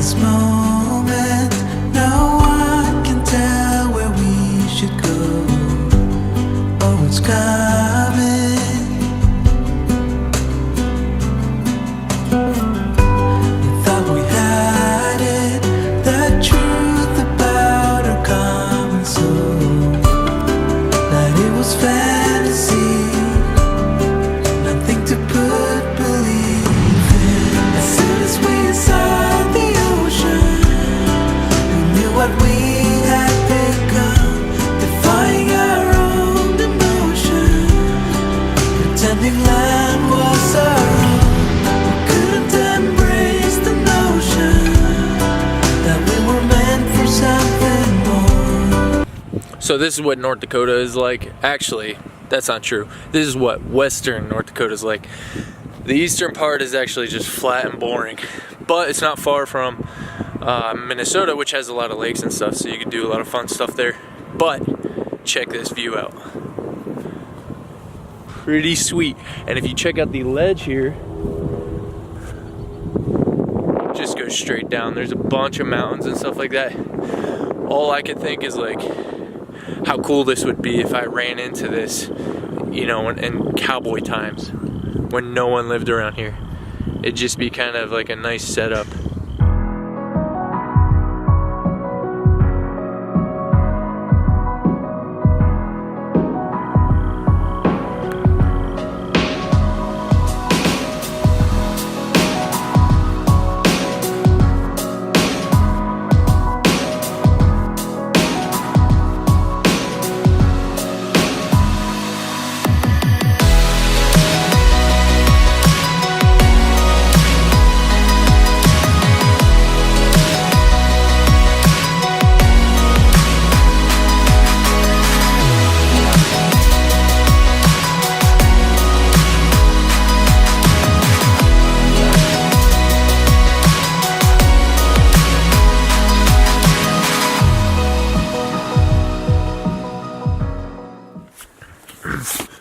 this moment, no one can tell where we should go. Oh, it's coming. We thought we had it, the truth about our common soul, that it was fantasy, nothing to put belief in. As soon as we saw the ocean, we knew what we had become, defying our own emotion, pretending land was our own. We couldn't embrace the notion that we were meant for something more. So this is what North Dakota is like. Actually, that's not true. This is what Western North Dakota is like. The eastern part is actually just flat and boring, but it's not far from Minnesota, which has a lot of lakes and stuff, so you can do a lot of fun stuff there. But check this view out. Pretty sweet. And if you check out the ledge here, just go straight down. There's a bunch of mountains and stuff like that. All I could think is like how cool this would be if I ran into this, you know, in cowboy times when no one lived around here. It'd just be kind of like a nice setup.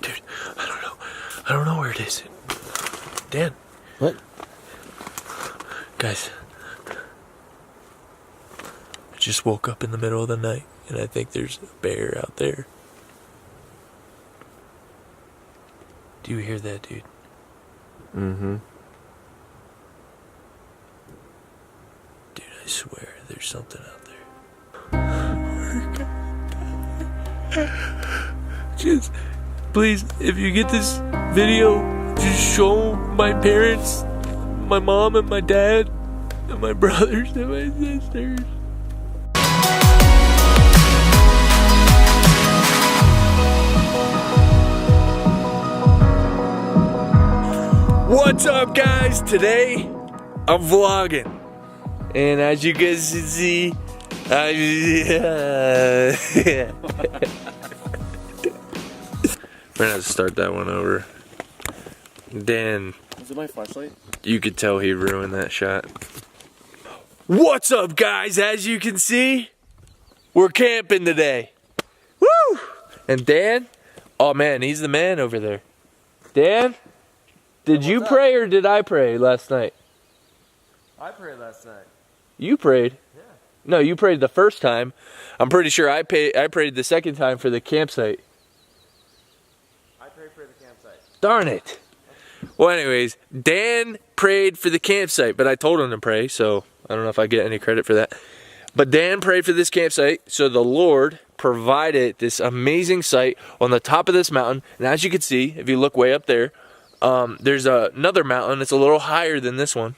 Dude, I don't know where it is. Dan. What? Guys. I just woke up in the middle of the night and I think there's a bear out there. Do you hear that, dude? Mm-hmm. Dude, I swear there's something out there. Just, please, if you get this video, just show my parents, my mom and my dad, and my brothers and my sisters. What's up, guys? Today, I'm vlogging. And as you guys can see, we're gonna have to start that one over. Dan, Is it my flashlight? you could tell he ruined that shot. What's up, guys? As you can see, we're camping today. Woo! And Dan, oh man, he's the man over there. Dan, did you pray or did I pray last night? I prayed last night. You prayed? Yeah. No, you prayed the first time. I'm pretty sure I prayed the second time for the campsite. I prayed for the campsite. Darn it. Well, anyways, Dan prayed for the campsite, but I told him to pray, so I don't know if I get any credit for that. But Dan prayed for this campsite, so the Lord provided this amazing site on the top of this mountain. And as you can see, if you look way up there, there's another mountain. It's a little higher than this one.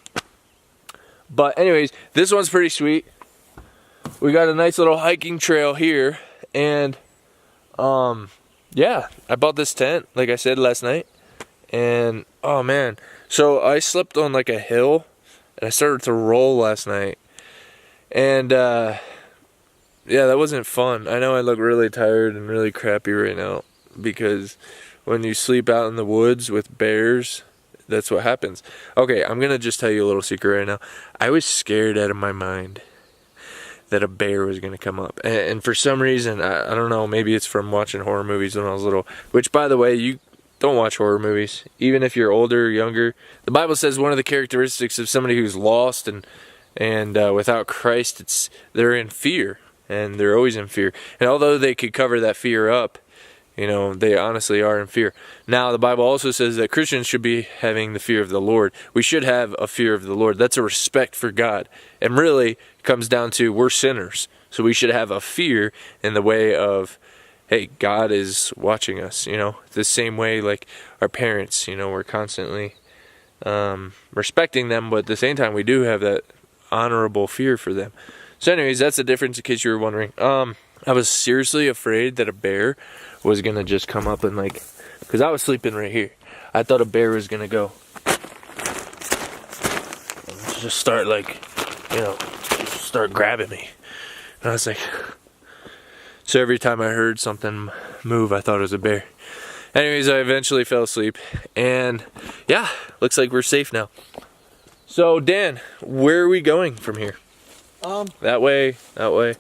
But anyways, this one's pretty sweet. We got a nice little hiking trail here. And, yeah, I bought this tent, like I said last night. And, oh man. So I slept on like a hill. And I started to roll last night. And, yeah, that wasn't fun. I know I look really tired and really crappy right now. Because when you sleep out in the woods with bears, that's what happens. Okay, I'm going to just tell you a little secret right now. I was scared out of my mind that a bear was going to come up. And for some reason, I don't know, maybe it's from watching horror movies when I was little. Which, by the way, you don't watch horror movies. Even if you're older or younger. The Bible says one of the characteristics of somebody who's lost and And without Christ, they're in fear, and they're always in fear. And although they could cover that fear up, they honestly are in fear. Now, the Bible also says that Christians should be having the fear of the Lord. We should have a fear of the Lord. That's a respect for God. And really, it comes down to we're sinners. So we should have a fear in the way of, hey, God is watching us, the same way like our parents, we're constantly respecting them, but at the same time, we do have that honorable fear for them. So anyways, that's the difference in case you were wondering. I was seriously afraid that a bear was going to just come up and because I was sleeping right here. I thought a bear was going to go and just start start grabbing me. And I was like, so every time I heard something move, I thought it was a bear. Anyways, I eventually fell asleep, and yeah, looks like we're safe now. So Dan, where are we going from here? That way. I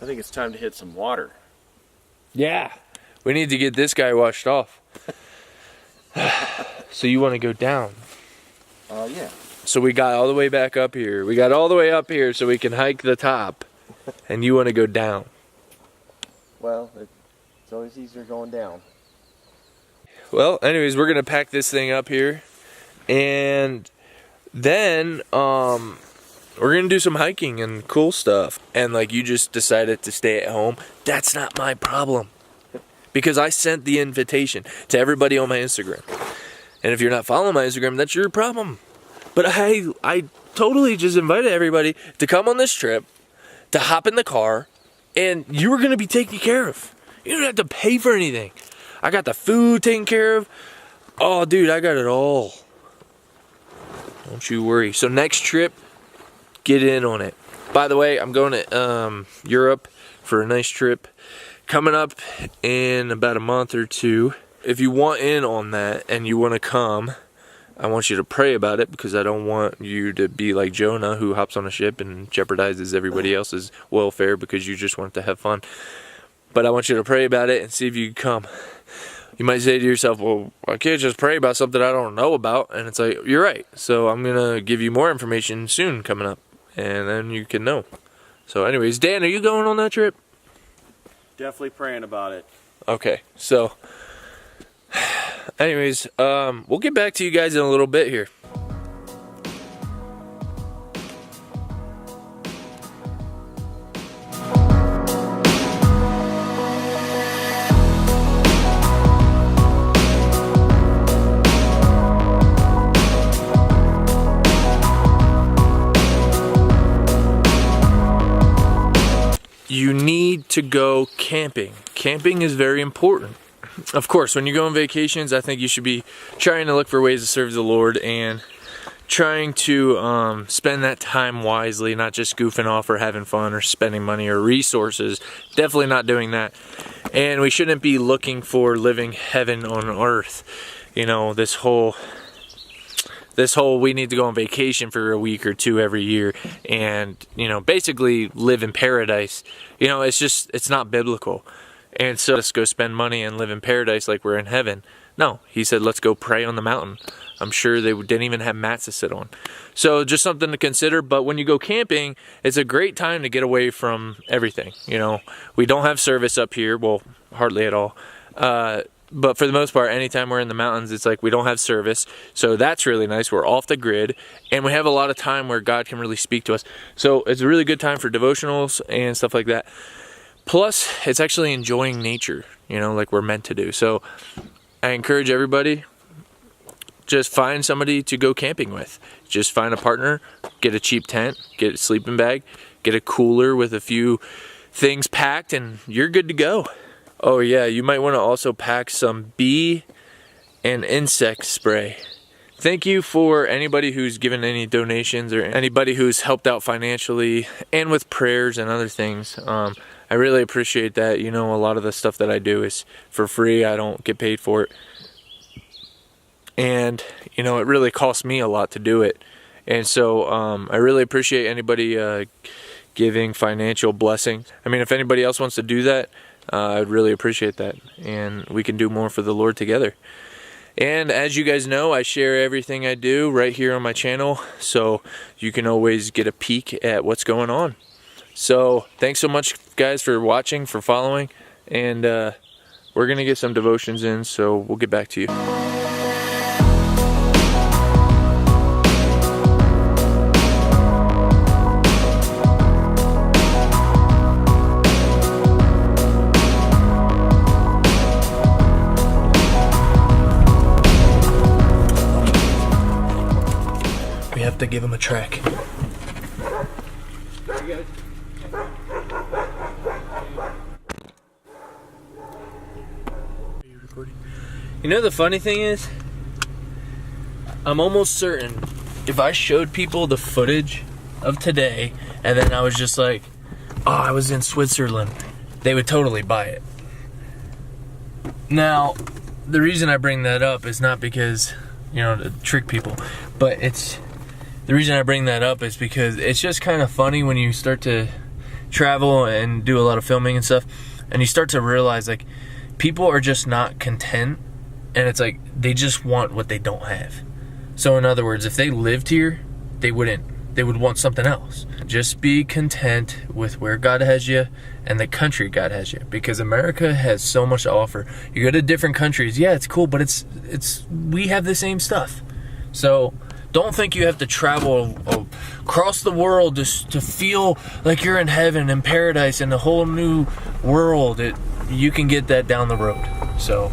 think it's time to hit some water. Yeah, we need to get this guy washed off. So you want to go down? Yeah. So we got all the way back up here. We got all the way up here so we can hike the top. And you want to go down? Well, it's always easier going down. Well, anyways, we're going to pack this thing up here. And then we're going to do some hiking and cool stuff. And you just decided to stay at home. That's not my problem. Because I sent the invitation to everybody on my Instagram. And if you're not following my Instagram, that's your problem. But I totally just invited everybody to come on this trip, to hop in the car, and you were going to be taken care of. You don't have to pay for anything. I got the food taken care of. Oh, dude, I got it all. Don't you worry. So next trip, get in on it. By the way, I'm going to Europe for a nice trip coming up in about a month or two. If you want in on that and you want to come, I want you to pray about it, because I don't want you to be like Jonah, who hops on a ship and jeopardizes everybody else's welfare because you just want to have fun. But I want you to pray about it and see if you can come. You might say to yourself, well, I can't just pray about something I don't know about. And it's like, you're right. So I'm going to give you more information soon coming up, and then you can know. So anyways, Dan, are you going on that trip? Definitely praying about it. Okay, so anyways, we'll get back to you guys in a little bit here. You need to go camping. Camping is very important. Of course, when you go on vacations, I think you should be trying to look for ways to serve the Lord and trying to spend that time wisely, not just goofing off or having fun or spending money or resources. Definitely not doing that. And we shouldn't be looking for living heaven on earth. This whole we need to go on vacation for a week or two every year and, basically live in paradise. It's not biblical. And so let's go spend money and live in paradise like we're in heaven. No, he said, let's go pray on the mountain. I'm sure they didn't even have mats to sit on. So just something to consider. But when you go camping, it's a great time to get away from everything. We don't have service up here. Well, hardly at all. But for the most part, anytime we're in the mountains, it's like we don't have service. So that's really nice. We're off the grid. And we have a lot of time where God can really speak to us. So it's a really good time for devotionals and stuff like that. Plus, it's actually enjoying nature, like we're meant to do. So I encourage everybody, just find somebody to go camping with. Just find a partner, get a cheap tent, get a sleeping bag, get a cooler with a few things packed, and you're good to go. Oh yeah, you might want to also pack some bee and insect spray. Thank you for anybody who's given any donations or anybody who's helped out financially and with prayers and other things. I really appreciate that. A lot of the stuff that I do is for free. I don't get paid for it. And, it really costs me a lot to do it. And so I really appreciate anybody giving financial blessing. I mean, if anybody else wants to do that, I'd really appreciate that. And we can do more for the Lord together. And as you guys know, I share everything I do right here on my channel, so you can always get a peek at what's going on. So thanks so much, guys, for watching, for following, and we're gonna get some devotions in, so we'll get back to you. We have to give him a track. You know, the funny thing is, I'm almost certain if I showed people the footage of today and then I was just like, oh, I was in Switzerland, they would totally buy it. Now, the reason I bring that up is not because, you know, to trick people, but the reason I bring that up is because it's just kind of funny when you start to travel and do a lot of filming and stuff, and you start to realize, like, people are just not content, and it's like they just want what they don't have. So in other words, if they lived here, they would want something else. Just be content with where God has you and the country God has you, because America has so much to offer. You go to different countries, yeah, it's cool, but we have the same stuff. So don't think you have to travel across the world just to feel like you're in heaven and paradise in a whole new world. You can get that down the road. So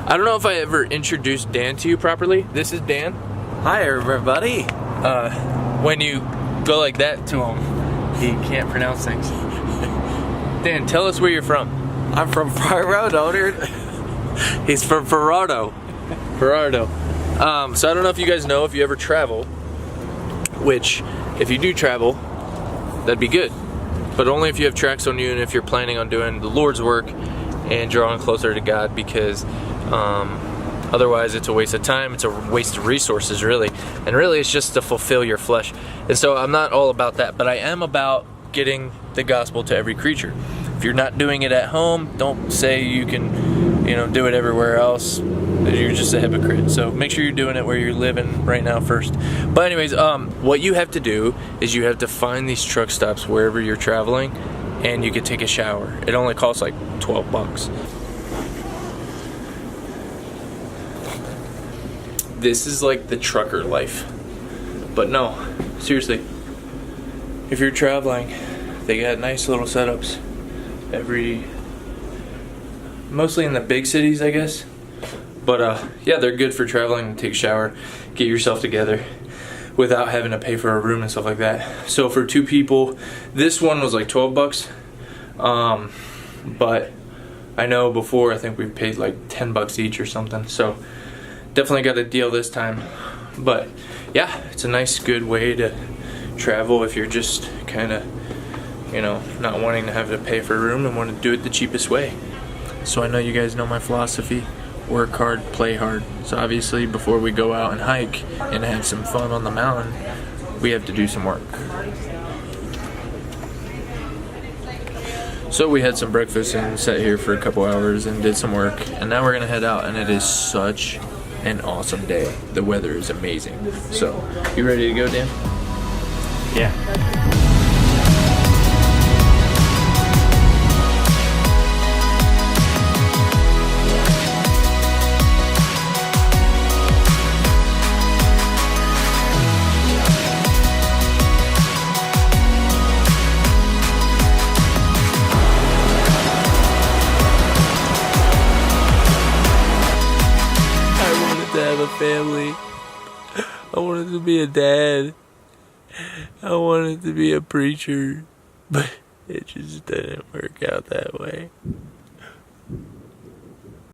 I don't know if I ever introduced Dan to you properly. This is Dan. Hi, everybody. When you go like that to him, he can't pronounce things. Dan, tell us where you're from. I'm from Farado, dude. He's from Farado. Farado. So I don't know if you guys know, if you ever travel, which if you do travel, that'd be good. But only if you have tracks on you and if you're planning on doing the Lord's work and drawing closer to God, because otherwise it's a waste of time, it's a waste of resources, really, and really it's just to fulfill your flesh. And so I'm not all about that, but I am about getting the gospel to every creature. If you're not doing it at home, don't say you can, you know, do it everywhere else. You're just a hypocrite. So make sure you're doing it where you're living right now first. But anyways, what you have to do is you have to find these truck stops wherever you're traveling, and you can take a shower. It only costs like $12. This is like the trucker life. But no, seriously, if you're traveling, they got nice little setups mostly in the big cities, I guess. But yeah, they're good for traveling. Take a shower, get yourself together without having to pay for a room and stuff like that. So for 2 people, this one was like $12. But I know before, I think we paid like $10 each or something. So definitely got a deal this time. But yeah, it's a nice, good way to travel if you're just kind of, you know, not wanting to have to pay for a room and want to do it the cheapest way. So I know you guys know my philosophy: work hard, play hard. So obviously before we go out and hike and have some fun on the mountain, we have to do some work. So we had some breakfast and sat here for a couple hours and did some work, and now we're gonna head out, and it is such an awesome day. The weather is amazing. So you ready to go, Dan? Yeah. A family. I wanted to be a dad. I wanted to be a preacher, but it just didn't work out that way.